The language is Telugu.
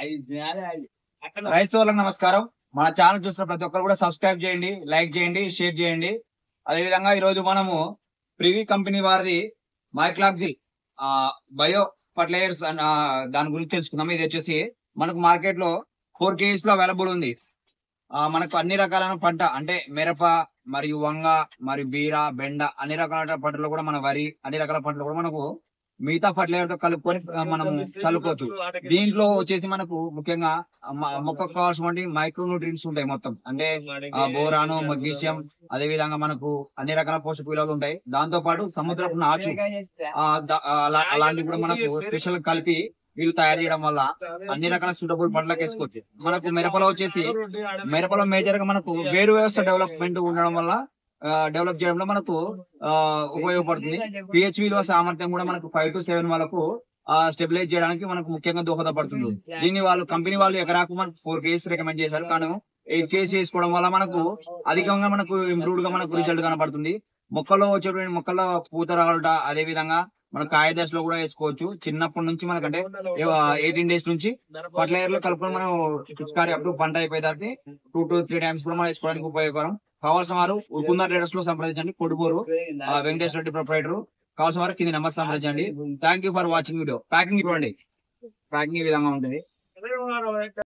రైతు సోదరులకు నమస్కారం. మన ఛానల్ చూస్తున్న ప్రతి ఒక్కరు కూడా సబ్స్క్రైబ్ చేయండి, లైక్ చేయండి, షేర్ చేయండి. అదే విధంగా ఈ రోజు మనము ప్రివీ కంపెనీ వారిది మైక్లాక్సిల్ బయో ఫర్టిలైజర్స్ దాని గురించి తెలుసుకుందాం. ఇది వచ్చేసి మనకు మార్కెట్ లో 4 kgs లో అవైలబుల్ ఉంది. మనకు అన్ని రకాలైన పంట అంటే మిరప మరియు వంగ మరియు బీర బెండ అన్ని రకాల పంటలు కూడా మన వరి అన్ని రకాల పంటలు కూడా మనకు మిగతా ఫర్టిలైజర్ తో కలుపుకొని మనం చల్లుకోవచ్చు. దీంట్లో వచ్చేసి మనకు ముఖ్యంగా మొక్కకు కావాల్సినటువంటి మైక్రో న్యూట్రియన్స్ ఉంటాయి మొత్తం, అంటే బోరాను, మెగ్నీషియం, అదే విధంగా మనకు అన్ని రకాల పోషక విలువలు ఉంటాయి. దాంతో పాటు సముద్రపు నాచు అలాంటివి కూడా మనకు స్పెషల్ కలిపి వీళ్ళు తయారు చేయడం వల్ల అన్ని రకాల సూటబుల్ పంటలకు వేసుకోవచ్చు. మనకు మిరపలో మేజర్ గా మనకు వేరు వ్యవస్థ డెవలప్మెంట్ ఉండడం వల్ల డెవలప్ చేయడంలో మనకు ఉపయోగపడుతుంది. పిహెచ్ విలువ సామర్థ్యం కూడా మనకు 5 to 7 వరకు స్టెబిలైజ్ చేయడానికి మనకు ముఖ్యంగా దోహదపడుతుంది. దీన్ని వాళ్ళు కంపెనీ వాళ్ళు ఎకరాకు మనకు 4 kgs రికమెండ్ చేశారు, కానీ 8 kgs వేసుకోవడం వల్ల మనకు అధికంగా మనకు ఇంప్రూవ్డ్ గా మనకు రిజల్ట్ కనబడుతుంది. మొక్కలో వచ్చేటువంటి మొక్కల పూత రావట, అదే విధంగా మన కాయ దశలో కూడా వేసుకోవచ్చు. చిన్నప్పటి నుంచి మనకంటే 18 days నుంచి ఫర్టిలైజర్ లో కలుపుకొని మనం పిచికారి అప్పుడు పంట అయిపోయేదానికి 2 to 3 times కూడా మనం వేసుకోవడానికి ఉపయోగకరం. కావాల్సిన వారు ఉకుందా ట్రేడర్స్ లో సంప్రదించండి. కొడుబూరు వెంకటేశ్వర రెడ్డి ప్రొపరైటర్. కావాల్సిన వారు కింది నెంబర్ సంప్రదించండి. Thank you for watching video. Packing ఇవ్వండి. ప్యాకింగ్ ఈ విధంగా ఉంటుంది.